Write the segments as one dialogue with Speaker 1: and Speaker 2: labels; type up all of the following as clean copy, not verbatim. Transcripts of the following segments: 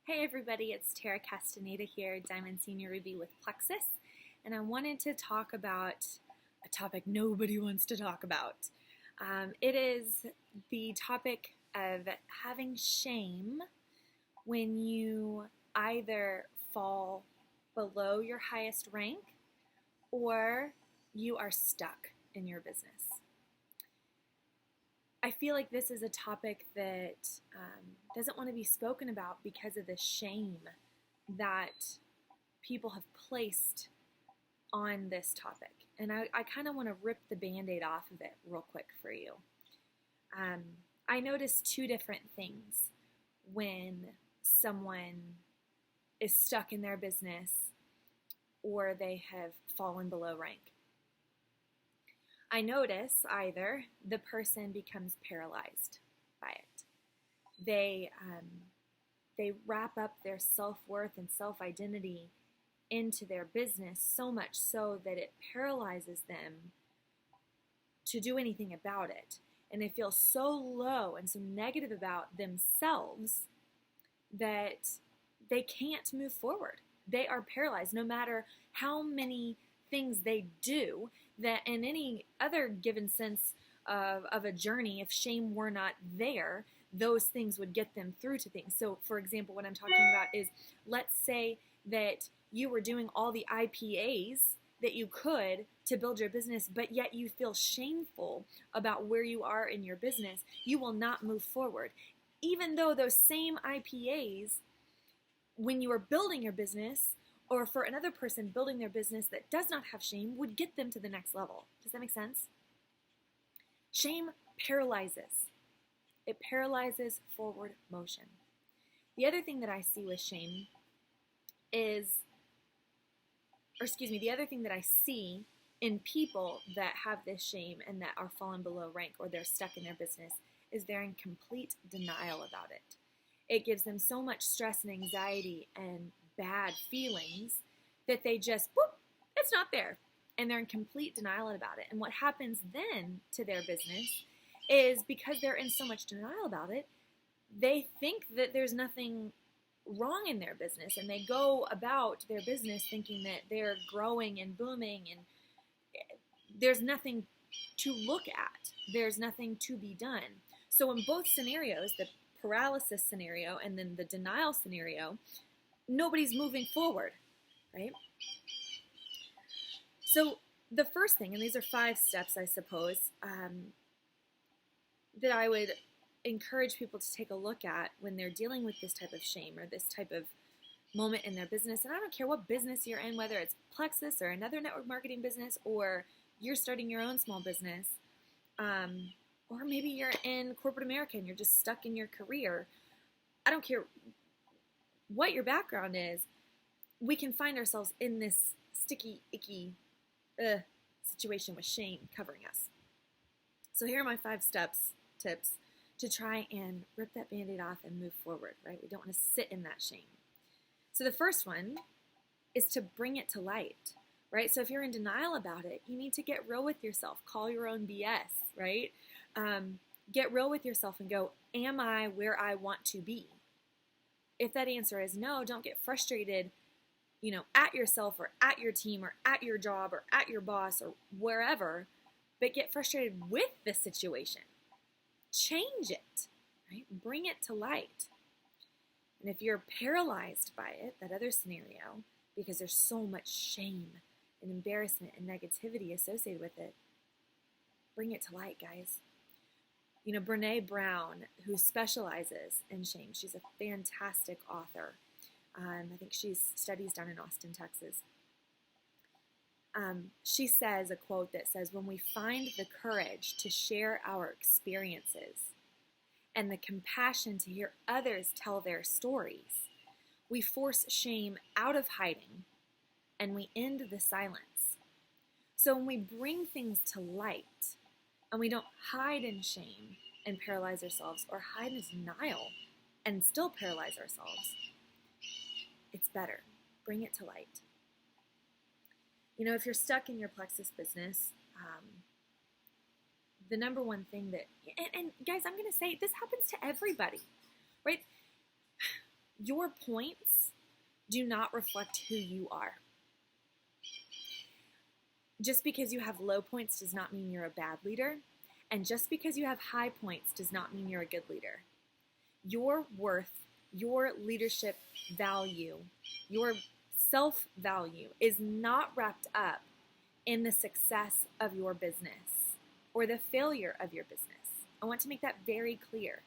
Speaker 1: Hey everybody, it's Tara Castaneda here, Diamond Senior Ruby with Plexus, and I wanted to talk about a topic nobody wants to talk about. It is the topic of having shame when you either fall below your highest rank or you are stuck in your business. I feel like this is a topic that doesn't want to be spoken about because of the shame that people have placed on this topic. And I kind of want to rip the Band-Aid off of it real quick for you. I noticed two different things when someone is stuck in their business or they have fallen below rank. I notice either the person becomes paralyzed by it. They wrap up their self-worth and self-identity into their business so much so that it paralyzes them to do anything about it. And they feel so low and so negative about themselves that they can't move forward. They are paralyzed no matter how many things they do. That in any other given sense of a journey, if shame were not there, those things would get them through to things. So, for example, what I'm talking about is, let's say that you were doing all the IPAs that you could to build your business, but yet you feel shameful about where you are in your business. You will not move forward. Even though those same IPAs, when you were building your business, or for another person building their business that does not have shame, would get them to the next level. Does that make sense? Shame paralyzes. It paralyzes forward motion. The other thing that I see with shame is, the other thing that I see in people that have this shame and that are fallen below rank or they're stuck in their business is they're in complete denial about it. It gives them so much stress and anxiety and bad feelings that they just, whoop, it's not there. And they're in complete denial about it. And what happens then to their business is, because they're in so much denial about it, they think that there's nothing wrong in their business. And they go about their business thinking that they're growing and booming and there's nothing to look at. There's nothing to be done. So in both scenarios, the paralysis scenario and then the denial scenario, nobody's moving forward, right? So the first thing, and these are 5 steps, I suppose, that I would encourage people to take a look at when they're dealing with this type of shame or this type of moment in their business. And I don't care what business you're in, whether it's Plexus or another network marketing business, or you're starting your own small business, or maybe you're in corporate America and you're just stuck in your career. I don't care what your background is, we can find ourselves in this sticky, icky situation with shame covering us. So here are my 5 tips to try and rip that Band-Aid off and move forward, right? We don't want to sit in that shame. So the first one is to bring it to light, right? So if you're in denial about it, you need to get real with yourself. Call your own BS, right? Get real with yourself and go, am I where I want to be? If that answer is no, don't get frustrated, at yourself or at your team or at your job or at your boss or wherever, but get frustrated with the situation. Change it, right? Bring it to light. And if you're paralyzed by it, that other scenario, because there's so much shame and embarrassment and negativity associated with it, bring it to light, guys. Brené Brown, who specializes in shame, she's a fantastic author. I think she studies down in Austin, Texas. She says a quote that says, when we find the courage to share our experiences and the compassion to hear others tell their stories, we force shame out of hiding and we end the silence. So when we bring things to light, and we don't hide in shame and paralyze ourselves, or hide in denial and still paralyze ourselves, it's better. Bring it to light. If you're stuck in your Plexus business, the number one thing that, and guys, I'm going to say this happens to everybody, right? Your points do not reflect who you are. Just because you have low points does not mean you're a bad leader. And just because you have high points does not mean you're a good leader. Your worth, your leadership value, your self-value is not wrapped up in the success of your business or the failure of your business. I want to make that very clear.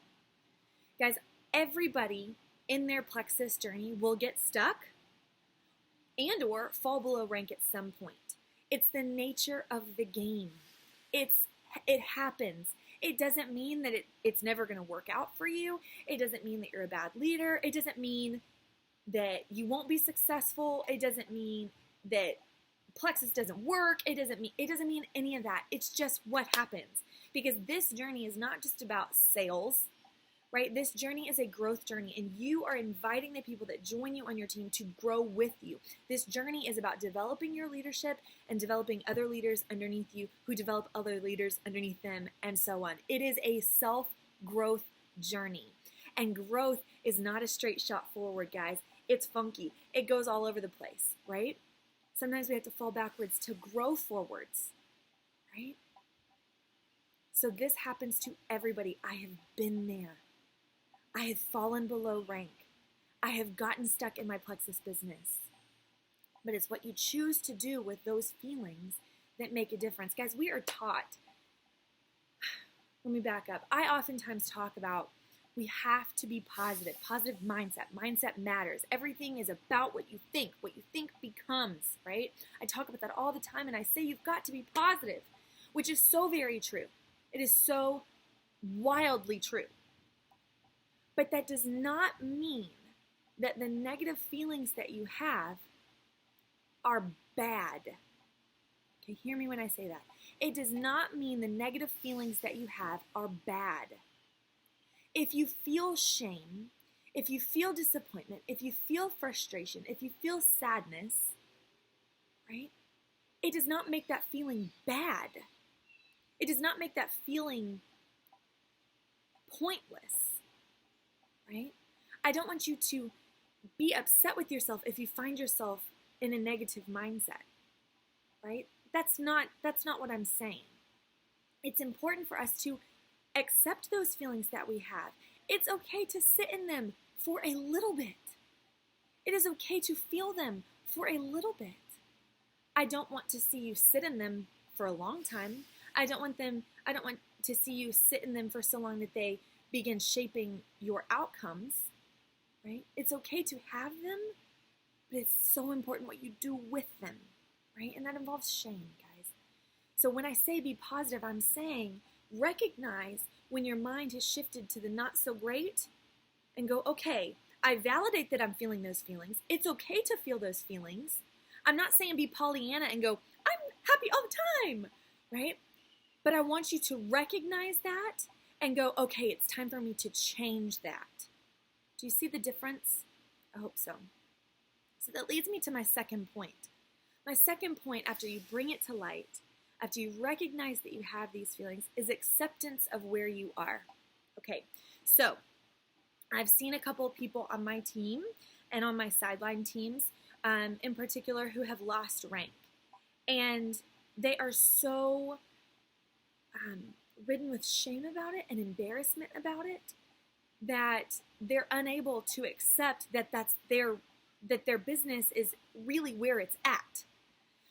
Speaker 1: Guys, everybody in their Plexus journey will get stuck and or fall below rank at some point. It's the nature of the game. It happens. It doesn't mean that it's never going to work out for you. It doesn't mean that you're a bad leader. It doesn't mean that you won't be successful. It doesn't mean that Plexus doesn't work. It doesn't mean any of that. It's just what happens. Because this journey is not just about sales, right? This journey is a growth journey, and you are inviting the people that join you on your team to grow with you. This journey is about developing your leadership and developing other leaders underneath you who develop other leaders underneath them, and so on. It is a self-growth journey. And growth is not a straight shot forward, guys. It's funky. It goes all over the place, right? Sometimes we have to fall backwards to grow forwards, right? So this happens to everybody. I have been there. I have fallen below rank. I have gotten stuck in my Plexus business. But it's what you choose to do with those feelings that make a difference. Guys, we are taught. Let me back up. I oftentimes talk about we have to be positive mindset. Mindset matters. Everything is about what you think. What you think becomes, right? I talk about that all the time, and I say you've got to be positive, which is so very true. It is so wildly true. But that does not mean that the negative feelings that you have are bad. Okay, hear me when I say that. It does not mean the negative feelings that you have are bad. If you feel shame, if you feel disappointment, if you feel frustration, if you feel sadness, right? It does not make that feeling bad. It does not make that feeling pointless, right? I don't want you to be upset with yourself if you find yourself in a negative mindset, right? That's not what I'm saying. It's important for us to accept those feelings that we have. It's okay to sit in them for a little bit. It is okay to feel them for a little bit. I don't want to see you sit in them for a long time. I don't want to see you sit in them for so long that they begin shaping your outcomes, right? It's okay to have them, but it's so important what you do with them, right? And that involves shame, guys. So when I say be positive, I'm saying recognize when your mind has shifted to the not so great and go, okay, I validate that I'm feeling those feelings. It's okay to feel those feelings. I'm not saying be Pollyanna and go, I'm happy all the time, right? But I want you to recognize that and go, okay, it's time for me to change that. Do you see the difference? I hope so. So that leads me to my second point. My second point, after you bring it to light, after you recognize that you have these feelings, is acceptance of where you are. Okay, so I've seen a couple of people on my team and on my sideline teams in particular who have lost rank. And they are so ridden with shame about it and embarrassment about it that they're unable to accept that their business is really where it's at.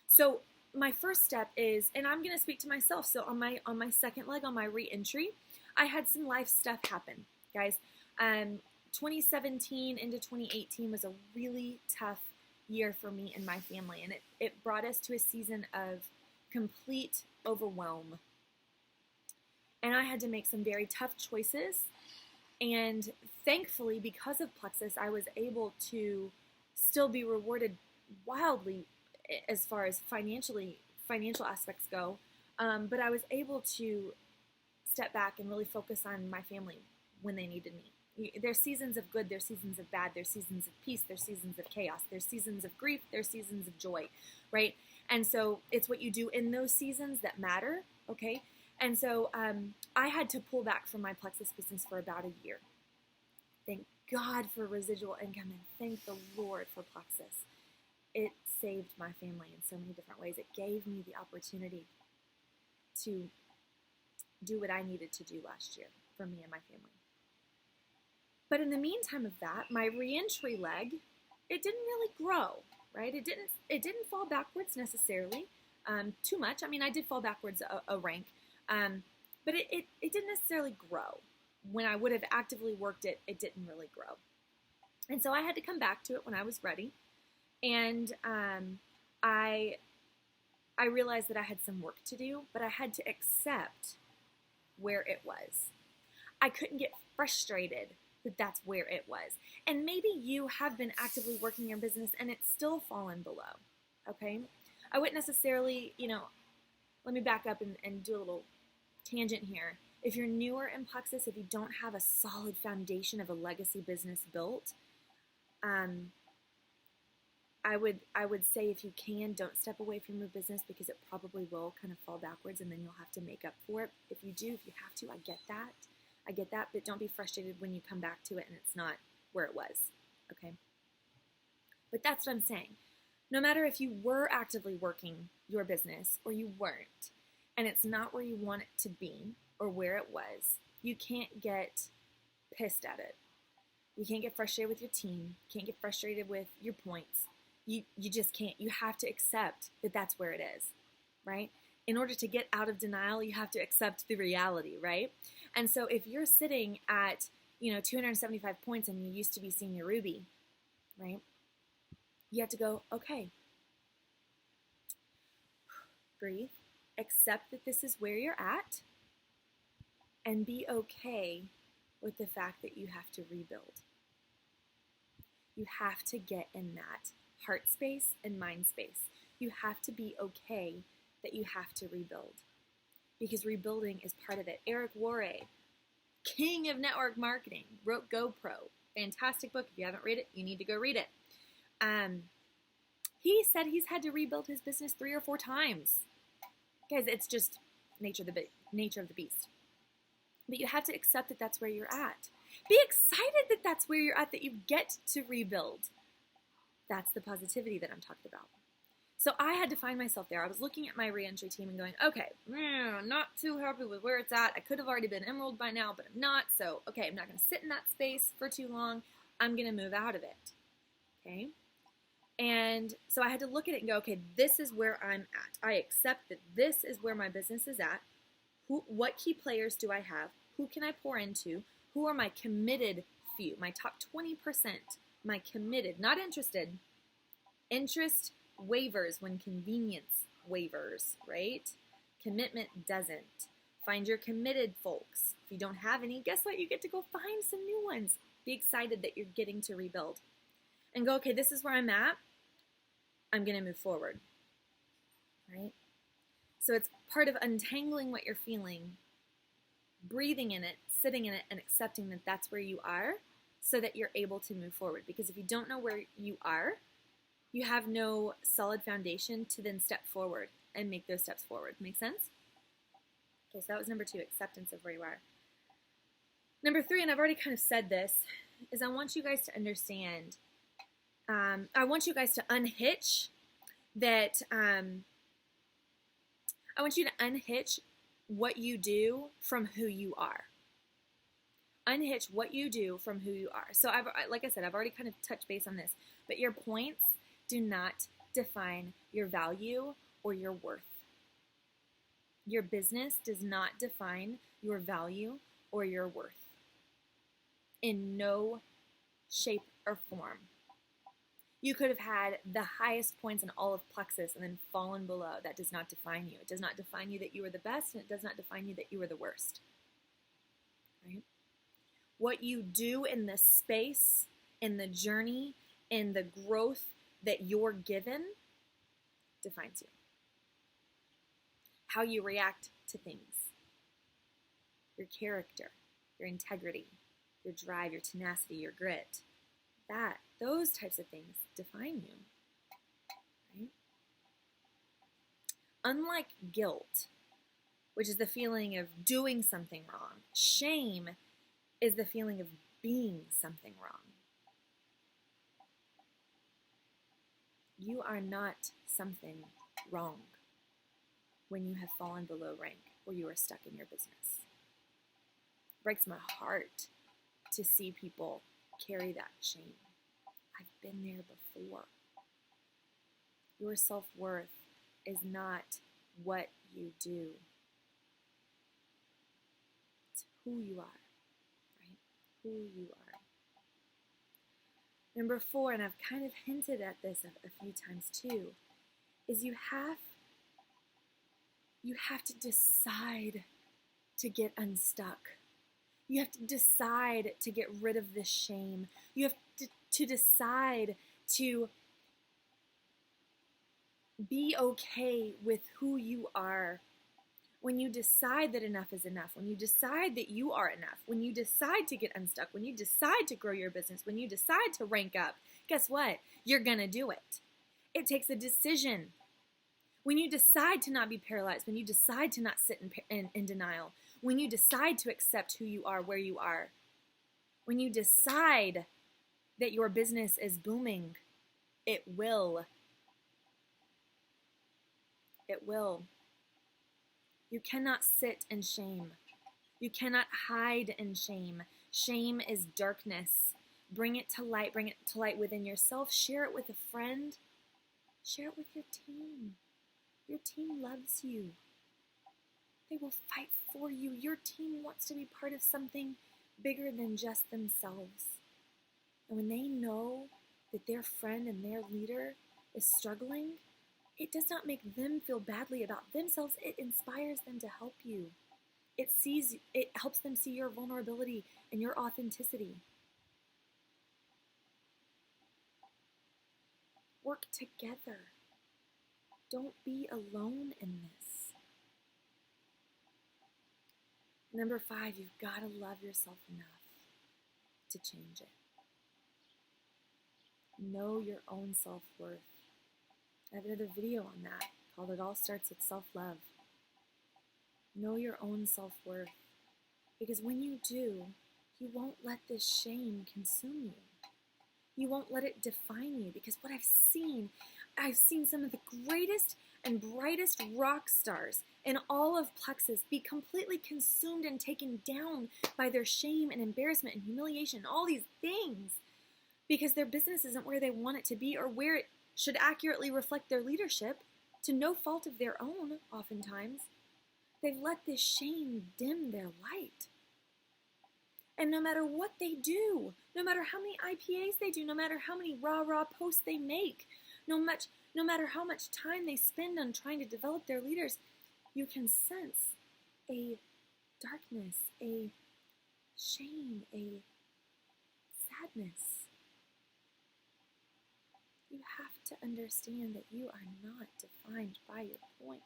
Speaker 1: So my first step is, and I'm going to speak to myself. So on my second leg, on my re-entry, I had some life stuff happen, guys. 2017 into 2018 was a really tough year for me and my family, and it brought us to a season of complete overwhelm. And I had to make some very tough choices. And thankfully, because of Plexus, I was able to still be rewarded wildly as far as financial aspects go. But I was able to step back and really focus on my family when they needed me. There's seasons of good, there's seasons of bad, there's seasons of peace, there's seasons of chaos, there's seasons of grief, there's seasons of joy, right? And so it's what you do in those seasons that matter, okay? And so I had to pull back from my Plexus business for about a year. Thank God for residual income and thank the Lord for Plexus. It saved my family in so many different ways. It gave me the opportunity to do what I needed to do last year for me and my family. But in the meantime of that, my reentry leg, it didn't really grow, right? It didn't fall backwards necessarily too much. I mean, I did fall backwards a rank, but it didn't necessarily grow. When I would have actively worked it, it didn't really grow. And so I had to come back to it when I was ready. And I realized that I had some work to do, but I had to accept where it was. I couldn't get frustrated that that's where it was. And maybe you have been actively working your business and it's still fallen below, okay? I wouldn't necessarily, let me back up and do a little tangent here. If you're newer in Plexus, if you don't have a solid foundation of a legacy business built, I would say if you can, don't step away from your business because it probably will kind of fall backwards and then you'll have to make up for it. If you do, if you have to, I get that, but don't be frustrated when you come back to it and it's not where it was, okay? But that's what I'm saying. No matter if you were actively working your business or you weren't, and it's not where you want it to be or where it was, you can't get pissed at it. You can't get frustrated with your team. You can't get frustrated with your points. You just can't. You have to accept that that's where it is, right? In order to get out of denial, you have to accept the reality, right? And so if you're sitting at, 275 points and you used to be senior Ruby, right? You have to go, okay, breathe, accept that this is where you're at, and be okay with the fact that you have to rebuild. You have to get in that heart space and mind space. You have to be okay that you have to rebuild because rebuilding is part of it. Eric Worre, king of network marketing, wrote GoPro. Fantastic book. If you haven't read it, you need to go read it. He said he's had to rebuild his business 3 or 4 times. Guys, it's just nature of the beast. But you have to accept that that's where you're at. Be excited that that's where you're at, that you get to rebuild. That's the positivity that I'm talking about. So I had to find myself there. I was looking at my reentry team and going, okay, not too happy with where it's at. I could have already been Emerald by now, but I'm not. So, okay, I'm not going to sit in that space for too long. I'm going to move out of it. Okay? And so I had to look at it and go, okay, this is where I'm at. I accept that this is where my business is at. What key players do I have? Who can I pour into? Who are my committed few? My top 20%. My committed, not interested. Interest wavers when convenience wavers, right? Commitment doesn't. Find your committed folks. If you don't have any, guess what? You get to go find some new ones. Be excited that you're getting to rebuild. And go, okay, this is where I'm at. I'm going to move forward, right? So it's part of untangling what you're feeling, breathing in it, sitting in it, and accepting that that's where you are so that you're able to move forward. Because if you don't know where you are, you have no solid foundation to then step forward and make those steps forward. Make sense? Okay, so that was number 2, acceptance of where you are. Number 3, and I've already kind of said this, is I want you guys to understand, I want you guys to unhitch that, I want you to unhitch what you do from who you are. Unhitch what you do from who you are. So like I said, I've already kind of touched base on this, but your points do not define your value or your worth. Your business does not define your value or your worth in no shape or form. You could have had the highest points in all of Plexus and then fallen below. That does not define you. It does not define you that you were the best, and it does not define you that you were the worst. Right? What you do in the space, in the journey, in the growth that you're given defines you. How you react to things. Your character, your integrity, your drive, your tenacity, your grit. Those types of things define you. Right? Unlike guilt, which is the feeling of doing something wrong, shame is the feeling of being something wrong. You are not something wrong when you have fallen below rank or you are stuck in your business. It breaks my heart to see people carry that shame. I've been there before. Your self-worth is not what you do. It's who you are, right? Who you are. Number 4, and I've kind of hinted at this a few times too, is you have to decide to get unstuck. You have to decide to get rid of this shame. You have to decide to be okay with who you are. When you decide that enough is enough, when you decide that you are enough, when you decide to get unstuck, when you decide to grow your business, when you decide to rank up, guess what? You're going to do it. It takes a decision. When you decide to not be paralyzed, when you decide to not sit in denial, when you decide to accept who you are, where you are, when you decide that your business is booming, it will. It will. You cannot sit in shame. You cannot hide in shame. Shame is darkness. Bring it to light. Bring it to light within yourself. Share it with a friend. Share it with your team. Your team loves you. They will fight for you. Your team wants to be part of something bigger than just themselves. And when they know that their friend and their leader is struggling, it does not make them feel badly about themselves. It inspires them to help you. It helps them see your vulnerability and your authenticity. Work together. Don't be alone in this. Number 5, you've got to love yourself enough to change it. Know your own self-worth. I have another video on that called It All Starts with Self-Love. Know your own self-worth. Because when you do, you won't let this shame consume you. You won't let it define you. Because what I've seen some of the greatest and brightest rock stars in all of Plexus be completely consumed and taken down by their shame and embarrassment and humiliation and all these things. Because their business isn't where they want it to be or where it should accurately reflect their leadership, to no fault of their own, oftentimes. They've let this shame dim their light. And no matter what they do, no matter how many IPAs they do, no matter how many rah-rah posts they make, no matter how much time they spend on trying to develop their leaders, you can sense a darkness, a shame, a sadness. You have to understand that you are not defined by your points.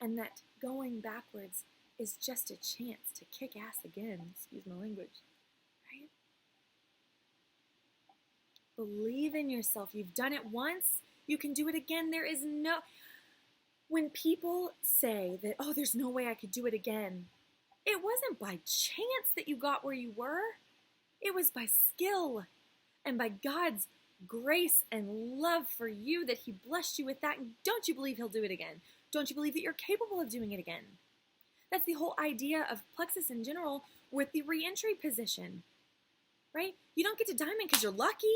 Speaker 1: And that going backwards is just a chance to kick ass again, excuse my language, right? Believe in yourself. You've done it once, you can do it again. When people say that, oh, there's no way I could do it again, it wasn't by chance that you got where you were. It was by skill and by God's grace and love for you that He blessed you with that. And don't you believe He'll do it again? Don't you believe that you're capable of doing it again? That's the whole idea of Plexus in general with the re-entry position, right? You don't get to diamond because you're lucky.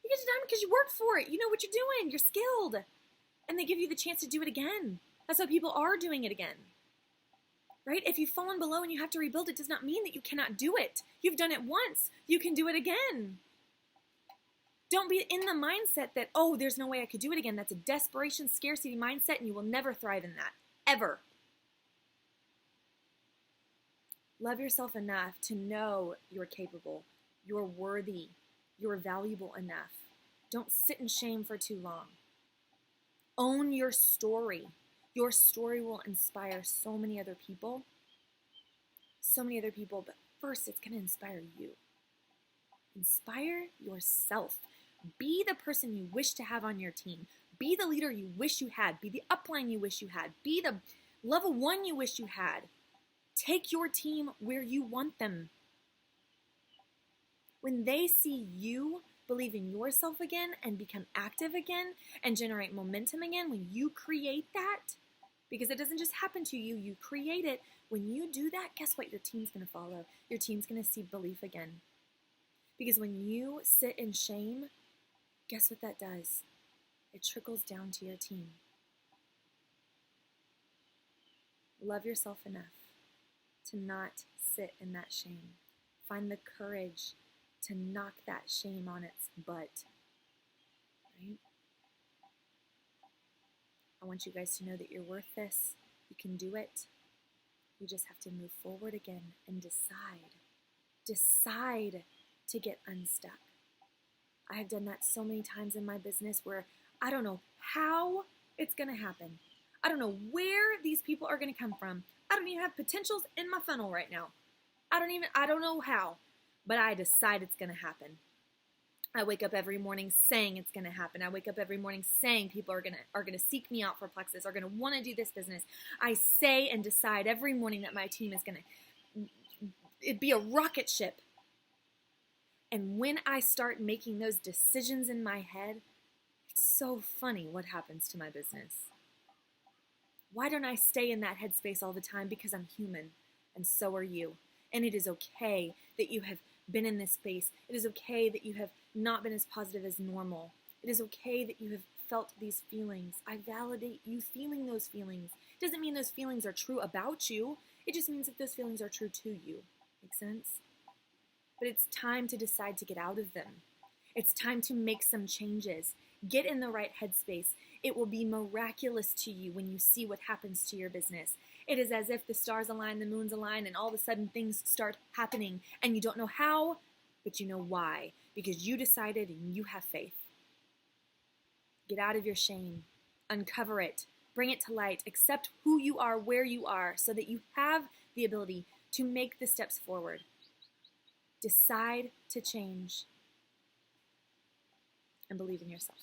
Speaker 1: You get to diamond because you worked for it. You know what you're doing. You're skilled. And they give you the chance to do it again. That's how people are doing it again, right? If you've fallen below and you have to rebuild, it does not mean that you cannot do it. You've done it once. You can do it again. Don't be in the mindset that, oh, there's no way I could do it again. That's a desperation, scarcity mindset, and you will never thrive in that, ever. Love yourself enough to know you're capable, you're worthy, you're valuable enough. Don't sit in shame for too long. Own your story. Your story will inspire so many other people. But first it's going to inspire you. Inspire yourself. Be the person you wish to have on your team. Be the leader you wish you had. Be the upline you wish you had. Be the level 1 you wish you had. Take your team where you want them. When they see you believe in yourself again and become active again and generate momentum again, when you create that, because it doesn't just happen to you, you create it. When you do that, guess what? Your team's going to follow. Your team's going to see belief again. Because when you sit in shame, guess what that does? It trickles down to your team. Love yourself enough to not sit in that shame. Find the courage to knock that shame on its butt. Right? I want you guys to know that you're worth this. You can do it. You just have to move forward again and decide. Decide to get unstuck. I have done that so many times in my business where I don't know how it's going to happen. I don't know where these people are going to come from. I don't even have potentials in my funnel right now. I don't know how, but I decide it's going to happen. I wake up every morning saying it's going to happen. I wake up every morning saying people are going to seek me out for Plexus, are going to want to do this business. I say and decide every morning that my team is going to be a rocket ship. And when I start making those decisions in my head, it's so funny what happens to my business. Why don't I stay in that headspace all the time? Because I'm human, and so are you. And it is okay that you have been in this space. It is okay that you have not been as positive as normal. It is okay that you have felt these feelings. I validate you feeling those feelings. It doesn't mean those feelings are true about you. It just means that those feelings are true to you. Make sense? But it's time to decide to get out of them. It's time to make some changes. Get in the right headspace. It will be miraculous to you when you see what happens to your business. It is as if the stars align, the moons align, and all of a sudden things start happening. And you don't know how, but you know why. Because you decided and you have faith. Get out of your shame. Uncover it. Bring it to light. Accept who you are, where you are, so that you have the ability to make the steps forward. Decide to change and believe in yourself.